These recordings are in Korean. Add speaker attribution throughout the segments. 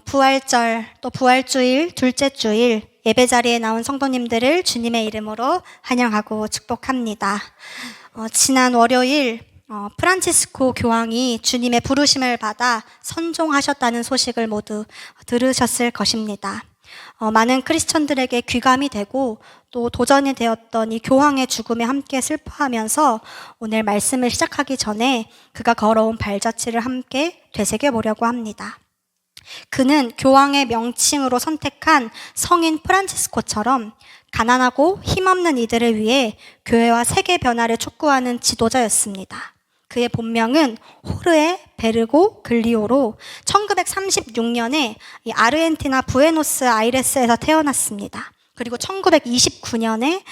Speaker 1: 부활절 또 부활주일 둘째 주일 예배 자리에 나온 성도님들을 주님의 이름으로 환영하고 축복합니다. 지난 월요일 프란치스코 교황이 주님의 부르심을 받아 선종하셨다는 소식을 모두 들으셨을 것입니다. 많은 크리스천들에게 귀감이 되고 또 도전이 되었던 이 교황의 죽음에 함께 슬퍼하면서 오늘 말씀을 시작하기 전에 그가 걸어온 발자취를 함께 되새겨 보려고 합니다. 그는 교황의 명칭으로 선택한 성인 프란치스코처럼 가난하고 힘없는 이들을 위해 교회와 세계 변화를 촉구하는 지도자였습니다. 그의 본명은 호르에 베르고 글리오로 1936년에 아르헨티나 부에노스 아이레스에서 태어났습니다. 그리고 1929년에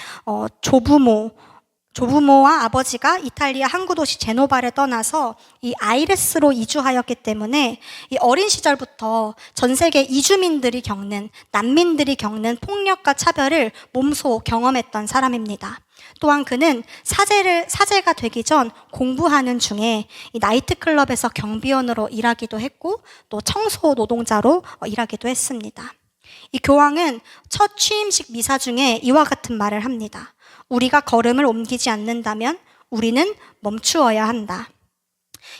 Speaker 1: 조부모와 아버지가 이탈리아 항구 도시 제노바를 떠나서 이 아이레스로 이주하였기 때문에 이 어린 시절부터 전 세계 이주민들이 겪는, 난민들이 겪는 폭력과 차별을 몸소 경험했던 사람입니다. 또한 그는 사제가 되기 전 공부하는 중에 이 나이트클럽에서 경비원으로 일하기도 했고 또 청소 노동자로 일하기도 했습니다. 이 교황은 첫 취임식 미사 중에 이와 같은 말을 합니다. 우리가 걸음을 옮기지 않는다면 우리는 멈추어야 한다.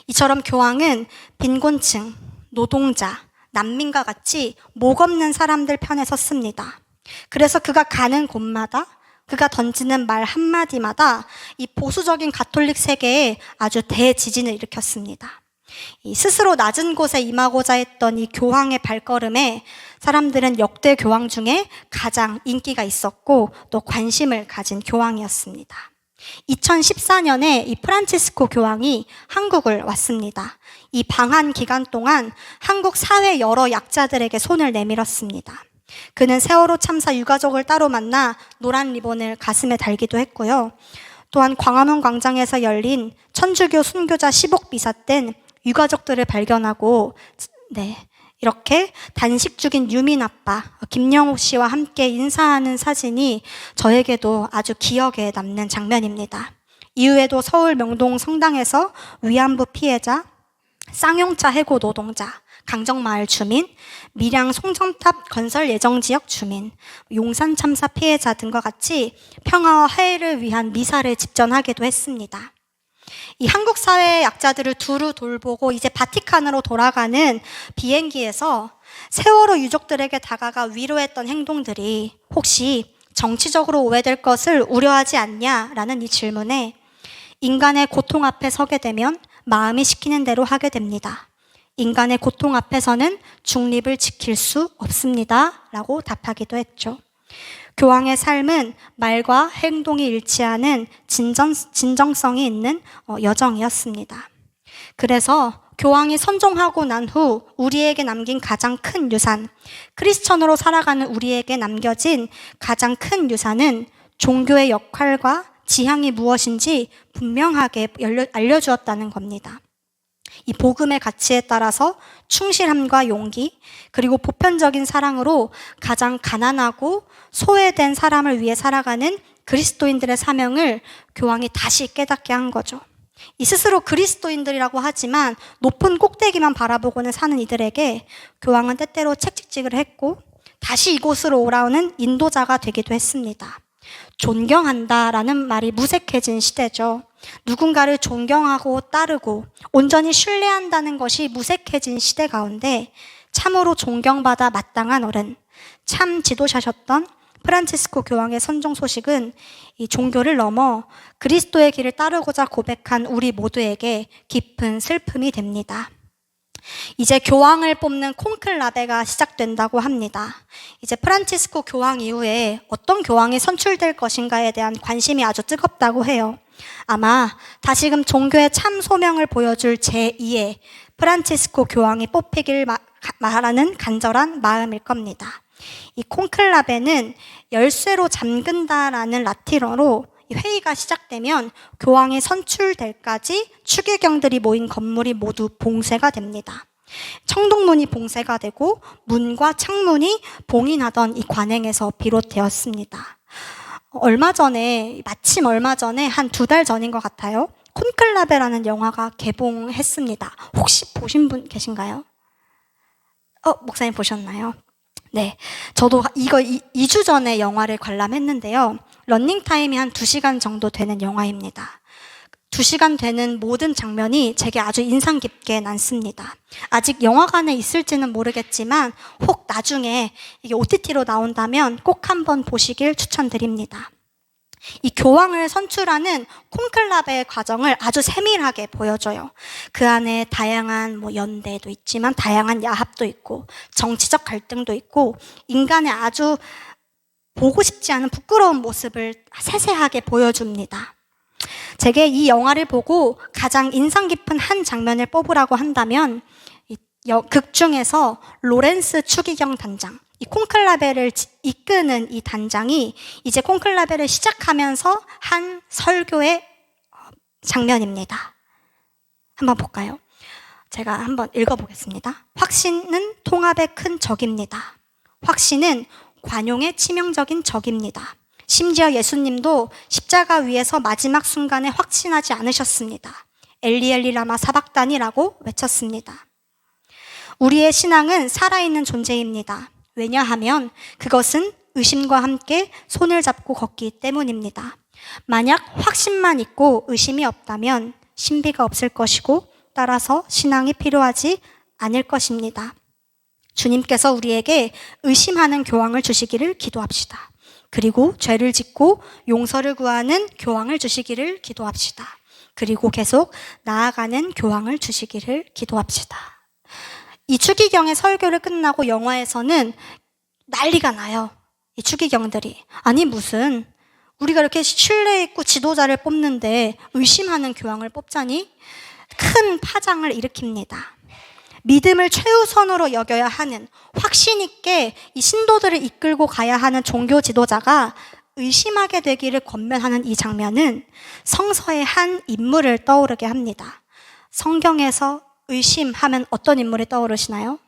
Speaker 1: 이처럼 교황은 빈곤층, 노동자, 난민과 같이 목 없는 사람들 편에 섰습니다. 그래서 그가 가는 곳마다 그가 던지는 말 한마디마다 이 보수적인 가톨릭 세계에 아주 대지진을 일으켰습니다. 스스로 낮은 곳에 임하고자 했던 이 교황의 발걸음에 사람들은 역대 교황 중에 가장 인기가 있었고 또 관심을 가진 교황이었습니다. 2014년에 이 프란치스코 교황이 한국을 왔습니다. 이 방한 기간 동안 한국 사회 여러 약자들에게 손을 내밀었습니다. 그는 세월호 참사 유가족을 따로 만나 노란 리본을 가슴에 달기도 했고요. 또한 광화문 광장에서 열린 천주교 순교자 시복 비사 땐 유가족들을 발견하고 이렇게 단식 중인 유민 아빠 김영호 씨와 함께 인사하는 사진이 저에게도 아주 기억에 남는 장면입니다. 이후에도 서울 명동 성당에서 위안부 피해자, 쌍용차 해고 노동자, 강정마을 주민, 밀양 송정탑 건설 예정 지역 주민, 용산 참사 피해자 등과 같이 평화와 화해를 위한 미사를 집전하기도 했습니다. 이 한국 사회의 약자들을 두루 돌보고 이제 바티칸으로 돌아가는 비행기에서 세월호 유족들에게 다가가 위로했던 행동들이 혹시 정치적으로 오해될 것을 우려하지 않냐라는 이 질문에 인간의 고통 앞에 서게 되면 마음이 시키는 대로 하게 됩니다. 인간의 고통 앞에서는 중립을 지킬 수 없습니다. 라고 답하기도 했죠. 교황의 삶은 말과 행동이 일치하는 진정성이 있는 여정이었습니다. 그래서 교황이 선종하고 난 후 우리에게 남긴 가장 큰 유산, 크리스천으로 살아가는 우리에게 남겨진 가장 큰 유산은 종교의 역할과 지향이 무엇인지 분명하게 알려주었다는 겁니다. 이 복음의 가치에 따라서 충실함과 용기 그리고 보편적인 사랑으로 가장 가난하고 소외된 사람을 위해 살아가는 그리스도인들의 사명을 교황이 다시 깨닫게 한 거죠. 이 스스로 그리스도인들이라고 하지만 높은 꼭대기만 바라보고는 사는 이들에게 교황은 때때로 책찍질을 했고 다시 이곳으로 오라오는 인도자가 되기도 했습니다. 존경한다라는 말이 무색해진 시대죠. 누군가를 존경하고 따르고 온전히 신뢰한다는 것이 무색해진 시대 가운데 참으로 존경받아 마땅한 어른, 참 지도자셨던 프란치스코 교황의 선종 소식은 이 종교를 넘어 그리스도의 길을 따르고자 고백한 우리 모두에게 깊은 슬픔이 됩니다. 이제 교황을 뽑는 콘클라베가 시작된다고 합니다. 이제 프란치스코 교황 이후에 어떤 교황이 선출될 것인가에 대한 관심이 아주 뜨겁다고 해요. 아마 다시금 종교의 참 소명을 보여줄 제2의 프란치스코 교황이 뽑히길 말하는 간절한 마음일 겁니다. 이 콘클라베는 열쇠로 잠근다라는 라틴어로 회의가 시작되면 교황이 선출될까지 추기경들이 모인 건물이 모두 봉쇄가 됩니다. 청동문이 봉쇄가 되고 문과 창문이 봉인하던 이 관행에서 비롯되었습니다. 마침 얼마 전에 한 2달 전인 것 같아요. 콘클라베라는 영화가 개봉했습니다. 혹시 보신 분 계신가요? 목사님 보셨나요? 네. 저도 이거 2주 전에 영화를 관람했는데요. 러닝타임이 한 2시간 정도 되는 영화입니다. 2시간 되는 모든 장면이 제게 아주 인상 깊게 남습니다. 아직 영화관에 있을지는 모르겠지만 혹 나중에 이게 OTT로 나온다면 꼭 한번 보시길 추천드립니다. 이 교황을 선출하는 콘클라베의 과정을 아주 세밀하게 보여줘요. 그 안에 다양한 연대도 있지만 다양한 야합도 있고 정치적 갈등도 있고 인간의 아주 보고 싶지 않은 부끄러운 모습을 세세하게 보여줍니다. 제게 이 영화를 보고 가장 인상 깊은 한 장면을 뽑으라고 한다면 극 중에서 로렌스 추기경 단장, 이 콘클라베를 이끄는 이 단장이 이제 콘클라베를 시작하면서 한 설교의 장면입니다. 한번 볼까요? 제가 한번 읽어보겠습니다. 확신은 통합의 큰 적입니다. 확신은 관용의 치명적인 적입니다. 심지어 예수님도 십자가 위에서 마지막 순간에 확신하지 않으셨습니다. 엘리 엘리 라마 사박단이라고 외쳤습니다. 우리의 신앙은 살아있는 존재입니다. 왜냐하면 그것은 의심과 함께 손을 잡고 걷기 때문입니다. 만약 확신만 있고 의심이 없다면 신비가 없을 것이고 따라서 신앙이 필요하지 않을 것입니다. 주님께서 우리에게 의심하는 교황을 주시기를 기도합시다. 그리고 죄를 짓고 용서를 구하는 교황을 주시기를 기도합시다. 그리고 계속 나아가는 교황을 주시기를 기도합시다. 이 추기경의 설교를 끝나고 영화에서는 난리가 나요. 이 추기경들이. 아니 무슨 우리가 이렇게 신뢰 있고 지도자를 뽑는데 의심하는 교황을 뽑자니? 큰 파장을 일으킵니다. 믿음을 최우선으로 여겨야 하는, 확신 있게 이 신도들을 이끌고 가야 하는 종교 지도자가 의심하게 되기를 권면하는 이 장면은 성서의 한 인물을 떠오르게 합니다. 성경에서 의심하면 어떤 인물이 떠오르시나요?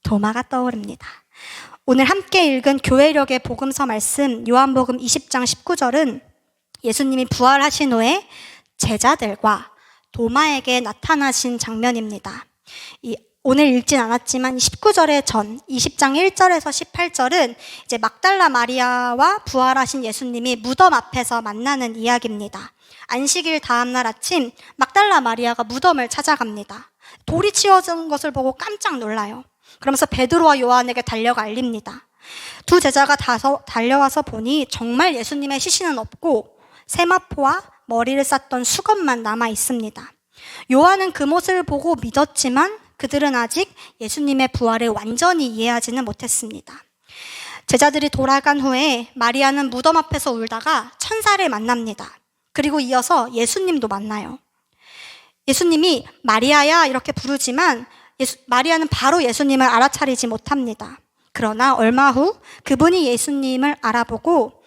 Speaker 1: 도마가 떠오릅니다. 오늘 함께 읽은 교회력의 복음서 말씀 요한복음 20장 19절은 예수님이 부활하신 후에 제자들과 도마에게 나타나신 장면입니다. 오늘 읽진 않았지만 19절의 전 20장 1절에서 18절은 이제 막달라 마리아와 부활하신 예수님이 무덤 앞에서 만나는 이야기입니다. 안식일 다음날 아침 막달라 마리아가 무덤을 찾아갑니다. 돌이 치워진 것을 보고 깜짝 놀라요. 그러면서 베드로와 요한에게 달려가 알립니다. 두 제자가 달려와서 보니 정말 예수님의 시신은 없고 세마포와 머리를 쌌던 수건만 남아 있습니다. 요한은 그 모습을 보고 믿었지만 그들은 아직 예수님의 부활을 완전히 이해하지는 못했습니다. 제자들이 돌아간 후에 마리아는 무덤 앞에서 울다가 천사를 만납니다. 그리고 이어서 예수님도 만나요. 예수님이 마리아야 이렇게 부르지만 마리아는 바로 예수님을 알아차리지 못합니다. 그러나 얼마 후 그분이 예수님을 알아보고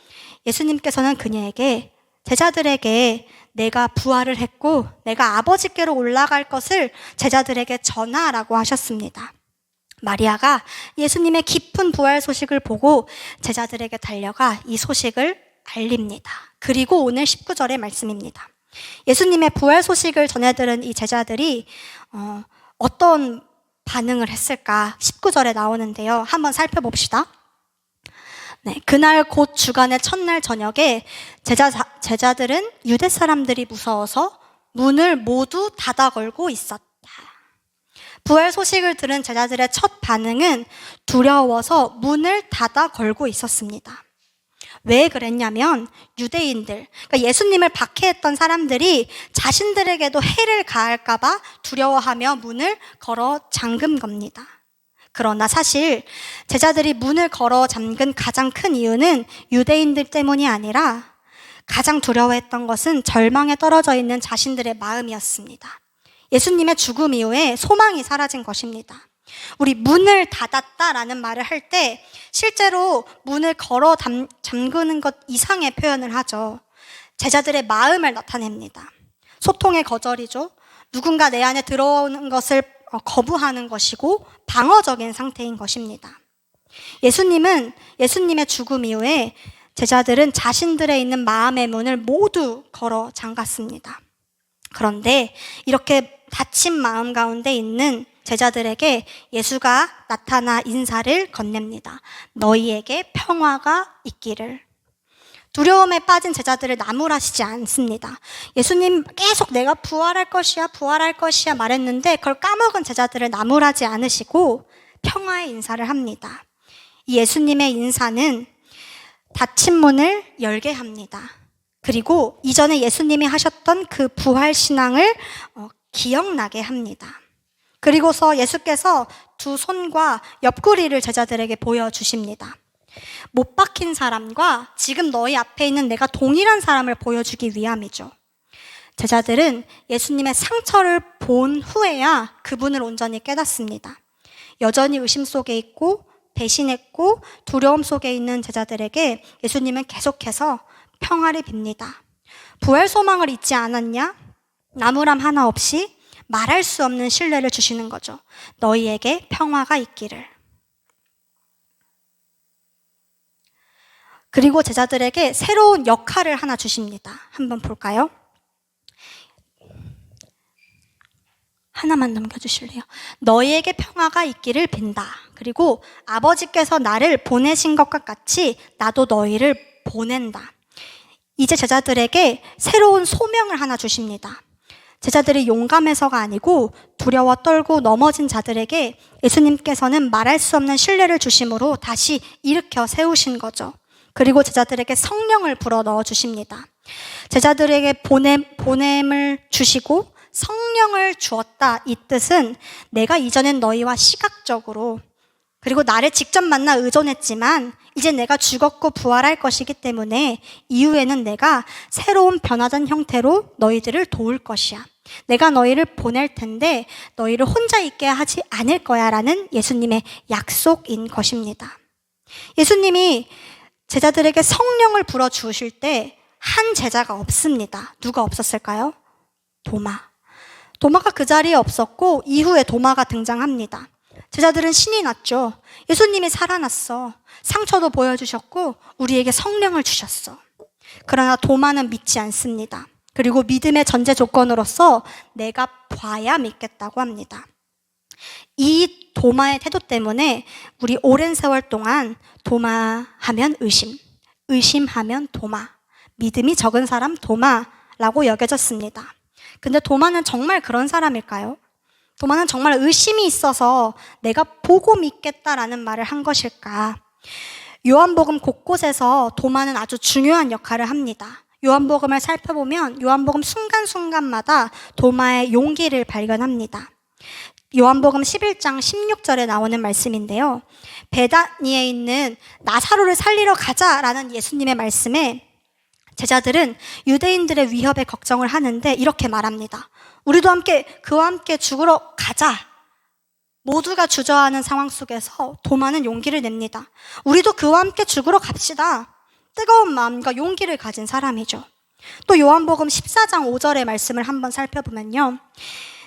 Speaker 1: 예수님께서는 그녀에게 제자들에게 내가 부활을 했고 내가 아버지께로 올라갈 것을 제자들에게 전하라고 하셨습니다. 마리아가 예수님의 깊은 부활 소식을 보고 제자들에게 달려가 이 소식을 알립니다. 그리고 오늘 19절의 말씀입니다. 예수님의 부활 소식을 전해들은 이 제자들이 어떤 반응을 했을까 19절에 나오는데요. 한번 살펴봅시다. 네, 그날 곧 주간의 첫날 저녁에 제자들은 유대 사람들이 무서워서 문을 모두 닫아 걸고 있었다. 부활 소식을 들은 제자들의 첫 반응은 두려워서 문을 닫아 걸고 있었습니다. 왜 그랬냐면 유대인들, 그러니까 예수님을 박해했던 사람들이 자신들에게도 해를 가할까 봐 두려워하며 문을 걸어 잠근 겁니다. 그러나 사실 제자들이 문을 걸어 잠근 가장 큰 이유는 유대인들 때문이 아니라 가장 두려워했던 것은 절망에 떨어져 있는 자신들의 마음이었습니다. 예수님의 죽음 이후에 소망이 사라진 것입니다. 우리 문을 닫았다라는 말을 할 때 실제로 문을 걸어 잠그는 것 이상의 표현을 하죠. 제자들의 마음을 나타냅니다. 소통의 거절이죠. 누군가 내 안에 들어오는 것을 거부하는 것이고 방어적인 상태인 것입니다. 예수님의 죽음 이후에 제자들은 자신들의 있는 마음의 문을 모두 걸어 잠갔습니다. 그런데 이렇게 닫힌 마음 가운데 있는 제자들에게 예수가 나타나 인사를 건넵니다. 너희에게 평화가 있기를. 두려움에 빠진 제자들을 나무라시지 않습니다. 예수님 계속 내가 부활할 것이야, 부활할 것이야 말했는데 그걸 까먹은 제자들을 나무라지 않으시고 평화의 인사를 합니다. 이 예수님의 인사는 닫힌 문을 열게 합니다. 그리고 이전에 예수님이 하셨던 그 부활 신앙을 기억나게 합니다. 그리고서 예수께서 두 손과 옆구리를 제자들에게 보여주십니다. 못 박힌 사람과 지금 너희 앞에 있는 내가 동일한 사람을 보여주기 위함이죠. 제자들은 예수님의 상처를 본 후에야 그분을 온전히 깨닫습니다. 여전히 의심 속에 있고 배신했고 두려움 속에 있는 제자들에게 예수님은 계속해서 평화를 빕니다. 부활 소망을 잊지 않았냐? 나무람 하나 없이 말할 수 없는 신뢰를 주시는 거죠. 너희에게 평화가 있기를. 그리고 제자들에게 새로운 역할을 하나 주십니다. 한번 볼까요? 하나만 넘겨주실래요? 너희에게 평화가 있기를 빈다. 그리고 아버지께서 나를 보내신 것과 같이 나도 너희를 보낸다. 이제 제자들에게 새로운 소명을 하나 주십니다. 제자들이 용감해서가 아니고 두려워 떨고 넘어진 자들에게 예수님께서는 말할 수 없는 신뢰를 주심으로 다시 일으켜 세우신 거죠. 그리고 제자들에게 성령을 불어 넣어 주십니다. 제자들에게 보냄을 주시고 성령을 주었다. 이 뜻은 내가 이전엔 너희와 시각적으로 그리고 나를 직접 만나 의존했지만 이제 내가 죽었고 부활할 것이기 때문에 이후에는 내가 새로운 변화된 형태로 너희들을 도울 것이야. 내가 너희를 보낼 텐데 너희를 혼자 있게 하지 않을 거야 라는 예수님의 약속인 것입니다. 예수님이 제자들에게 성령을 불어주실 때 한 제자가 없습니다. 누가 없었을까요? 도마가 그 자리에 없었고 이후에 도마가 등장합니다. 제자들은 신이 났죠. 예수님이 살아났어. 상처도 보여주셨고 우리에게 성령을 주셨어. 그러나 도마는 믿지 않습니다. 그리고 믿음의 전제 조건으로서 내가 봐야 믿겠다고 합니다. 이 도마의 태도 때문에 우리 오랜 세월 동안 도마하면 의심하면 도마, 믿음이 적은 사람 도마라고 여겨졌습니다. 근데 도마는 정말 그런 사람일까요? 도마는 정말 의심이 있어서 내가 보고 믿겠다라는 말을 한 것일까? 요한복음 곳곳에서 도마는 아주 중요한 역할을 합니다. 요한복음을 살펴보면 요한복음 순간순간마다 도마의 용기를 발견합니다. 요한복음 11장 16절에 나오는 말씀인데요. 베다니에 있는 나사로를 살리러 가자라는 예수님의 말씀에 제자들은 유대인들의 위협에 걱정을 하는데 이렇게 말합니다. 우리도 그와 함께 죽으러 가자. 모두가 주저하는 상황 속에서 도마는 용기를 냅니다. 우리도 그와 함께 죽으러 갑시다. 뜨거운 마음과 용기를 가진 사람이죠. 또 요한복음 14장 5절의 말씀을 한번 살펴보면요.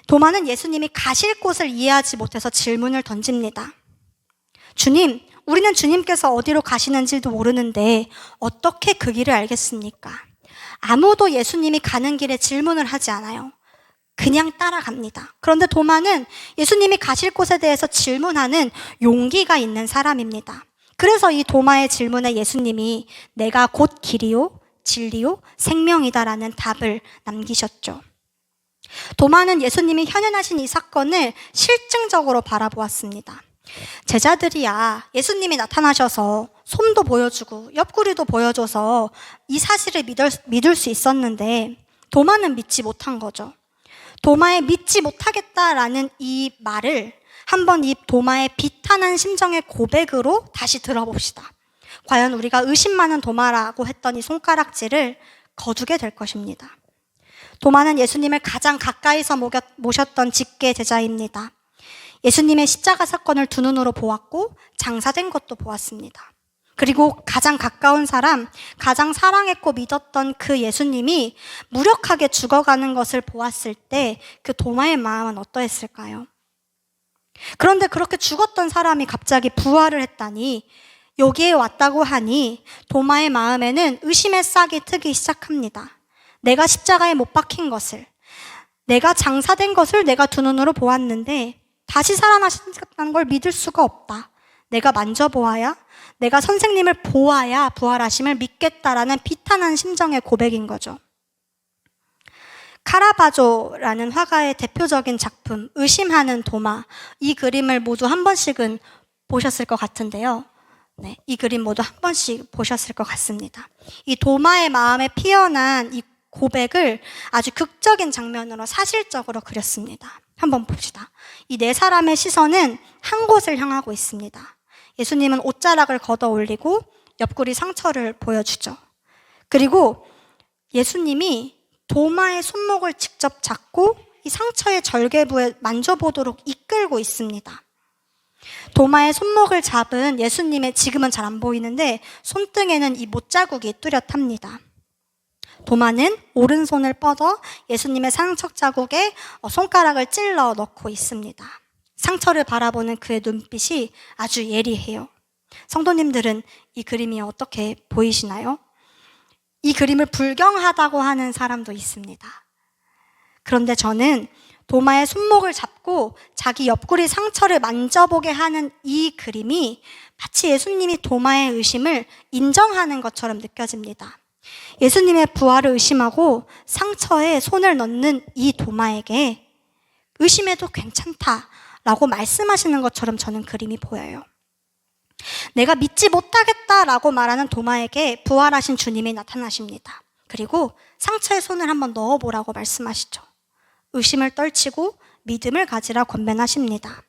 Speaker 1: 도마는 예수님이 가실 곳을 이해하지 못해서 질문을 던집니다. 주님, 우리는 주님께서 어디로 가시는지도 모르는데 어떻게 그 길을 알겠습니까? 아무도 예수님이 가는 길에 질문을 하지 않아요. 그냥 따라갑니다. 그런데 도마는 예수님이 가실 곳에 대해서 질문하는 용기가 있는 사람입니다. 그래서 이 도마의 질문에 예수님이 내가 곧 길이요, 진리요, 생명이다라는 답을 남기셨죠. 도마는 예수님이 현현하신 이 사건을 실증적으로 바라보았습니다. 제자들이야 예수님이 나타나셔서 손도 보여주고 옆구리도 보여줘서 이 사실을 믿을 수 있었는데 도마는 믿지 못한 거죠. 도마의 믿지 못하겠다라는 이 말을 한번 이 도마의 비탄한 심정의 고백으로 다시 들어봅시다. 과연 우리가 의심 많은 도마라고 했던 이 손가락질을 거두게 될 것입니다. 도마는 예수님을 가장 가까이서 모셨던 직계 제자입니다. 예수님의 십자가 사건을 두 눈으로 보았고 장사된 것도 보았습니다. 그리고 가장 가까운 사람, 가장 사랑했고 믿었던 그 예수님이 무력하게 죽어가는 것을 보았을 때 그 도마의 마음은 어떠했을까요? 그런데 그렇게 죽었던 사람이 갑자기 부활을 했다니, 여기에 왔다고 하니 도마의 마음에는 의심의 싹이 트기 시작합니다. 내가 십자가에 못 박힌 것을, 내가 장사된 것을 내가 두 눈으로 보았는데 다시 살아나셨다는 걸 믿을 수가 없다. 내가 만져보아야, 내가 선생님을 보아야 부활하심을 믿겠다라는 비탄한 심정의 고백인 거죠. 카라바조라는 화가의 대표적인 작품 의심하는 도마, 이 그림을 모두 한 번씩은 보셨을 것 같은데요. 네, 이 그림 모두 한 번씩 보셨을 것 같습니다. 이 도마의 마음에 피어난 이 고백을 아주 극적인 장면으로 사실적으로 그렸습니다. 한번 봅시다. 이 네 사람의 시선은 한 곳을 향하고 있습니다. 예수님은 옷자락을 걷어 올리고 옆구리 상처를 보여주죠. 그리고 예수님이 도마의 손목을 직접 잡고 이 상처의 절개부에 만져보도록 이끌고 있습니다. 도마의 손목을 잡은 예수님의, 지금은 잘 안 보이는데 손등에는 이 못자국이 뚜렷합니다. 도마는 오른손을 뻗어 예수님의 상처 자국에 손가락을 찔러 넣고 있습니다. 상처를 바라보는 그의 눈빛이 아주 예리해요. 성도님들은 이 그림이 어떻게 보이시나요? 이 그림을 불경하다고 하는 사람도 있습니다. 그런데 저는 도마의 손목을 잡고 자기 옆구리 상처를 만져보게 하는 이 그림이 마치 예수님이 도마의 의심을 인정하는 것처럼 느껴집니다. 예수님의 부활을 의심하고 상처에 손을 넣는 이 도마에게 의심해도 괜찮다라고 말씀하시는 것처럼 저는 그림이 보여요. 내가 믿지 못하겠다라고 말하는 도마에게 부활하신 주님이 나타나십니다. 그리고 상처에 손을 한번 넣어보라고 말씀하시죠. 의심을 떨치고 믿음을 가지라 권면하십니다.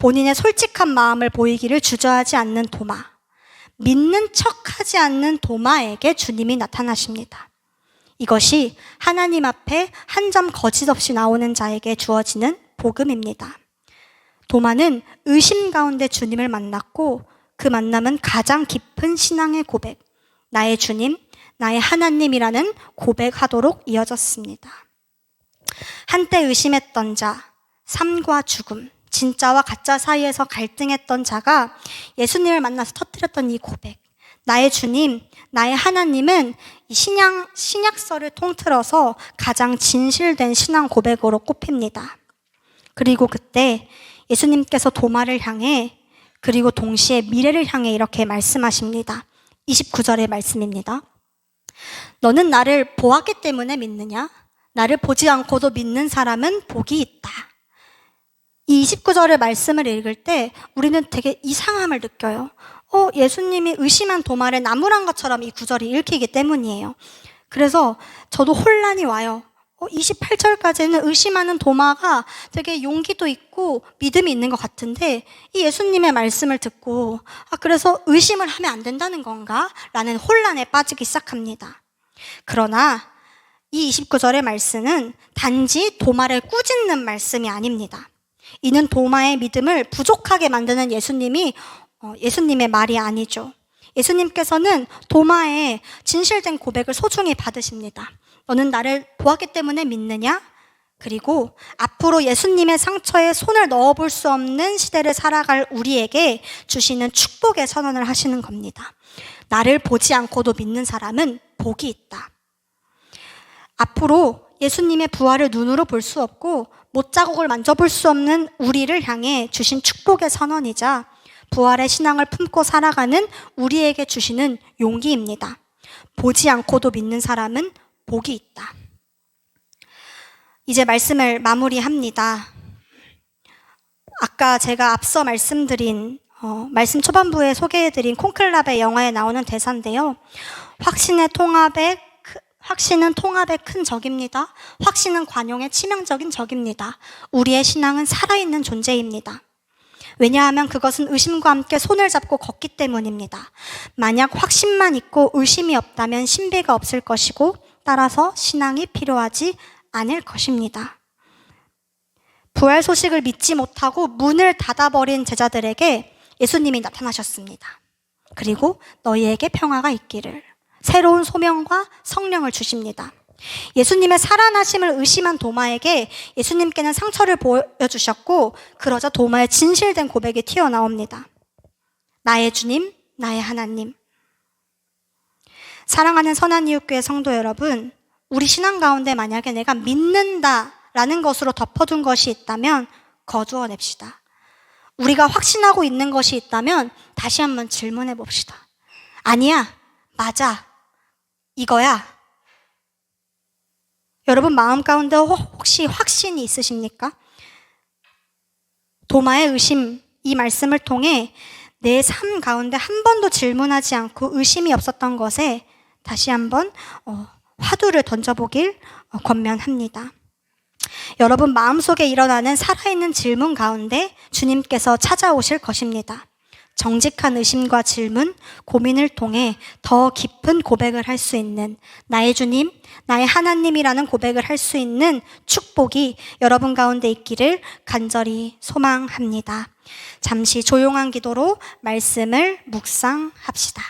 Speaker 1: 본인의 솔직한 마음을 보이기를 주저하지 않는 도마, 믿는 척하지 않는 도마에게 주님이 나타나십니다. 이것이 하나님 앞에 한 점 거짓 없이 나오는 자에게 주어지는 복음입니다. 도마는 의심 가운데 주님을 만났고 그 만남은 가장 깊은 신앙의 고백, 나의 주님, 나의 하나님이라는 고백하도록 이어졌습니다. 한때 의심했던 자, 삶과 죽음, 진짜와 가짜 사이에서 갈등했던 자가 예수님을 만나서 터뜨렸던 이 고백, 나의 주님, 나의 하나님은 이 신약서를 통틀어서 가장 진실된 신앙 고백으로 꼽힙니다. 그리고 그때 예수님께서 도마를 향해, 그리고 동시에 미래를 향해 이렇게 말씀하십니다. 29절의 말씀입니다. 너는 나를 보았기 때문에 믿느냐? 나를 보지 않고도 믿는 사람은 복이 있다. 이 29절의 말씀을 읽을 때 우리는 되게 이상함을 느껴요. 예수님이 의심한 도마를 나무란 것처럼 이 구절이 읽히기 때문이에요. 그래서 저도 혼란이 와요. 28절까지는 의심하는 도마가 되게 용기도 있고 믿음이 있는 것 같은데 이 예수님의 말씀을 듣고 그래서 의심을 하면 안 된다는 건가? 라는 혼란에 빠지기 시작합니다. 그러나 이 29절의 말씀은 단지 도마를 꾸짖는 말씀이 아닙니다. 이는 도마의 믿음을 부족하게 만드는 예수님의 말이 아니죠. 예수님께서는 도마의 진실된 고백을 소중히 받으십니다. 너는 나를 보았기 때문에 믿느냐? 그리고 앞으로 예수님의 상처에 손을 넣어볼 수 없는 시대를 살아갈 우리에게 주시는 축복의 선언을 하시는 겁니다. 나를 보지 않고도 믿는 사람은 복이 있다. 앞으로 예수님의 부활을 눈으로 볼 수 없고 못자국을 만져볼 수 없는 우리를 향해 주신 축복의 선언이자 부활의 신앙을 품고 살아가는 우리에게 주시는 용기입니다. 보지 않고도 믿는 사람은 복이 있다. 이제 말씀을 마무리합니다. 아까 제가 앞서 말씀드린 말씀 초반부에 소개해드린 콘클라베 영화에 나오는 대사인데요. 확신은 통합의 큰 적입니다. 확신은 관용의 치명적인 적입니다. 우리의 신앙은 살아있는 존재입니다. 왜냐하면 그것은 의심과 함께 손을 잡고 걷기 때문입니다. 만약 확신만 있고 의심이 없다면 신비가 없을 것이고 따라서 신앙이 필요하지 않을 것입니다. 부활 소식을 믿지 못하고 문을 닫아버린 제자들에게 예수님이 나타나셨습니다. 그리고 너희에게 평화가 있기를, 새로운 소명과 성령을 주십니다. 예수님의 살아나심을 의심한 도마에게 예수님께는 상처를 보여주셨고 그러자 도마의 진실된 고백이 튀어나옵니다. 나의 주님, 나의 하나님. 사랑하는 선한이웃교회 성도 여러분, 우리 신앙 가운데 만약에 내가 믿는다라는 것으로 덮어둔 것이 있다면 거두어 냅시다. 우리가 확신하고 있는 것이 있다면 다시 한번 질문해 봅시다. 아니야, 맞아, 이거야. 여러분 마음 가운데 혹시 확신이 있으십니까? 도마의 의심, 이 말씀을 통해 내 삶 가운데 한 번도 질문하지 않고 의심이 없었던 것에 다시 한번 화두를 던져보길 권면합니다. 여러분 마음속에 일어나는 살아있는 질문 가운데 주님께서 찾아오실 것입니다. 정직한 의심과 질문, 고민을 통해 더 깊은 고백을 할 수 있는 나의 주님, 나의 하나님이라는 고백을 할 수 있는 축복이 여러분 가운데 있기를 간절히 소망합니다. 잠시 조용한 기도로 말씀을 묵상합시다.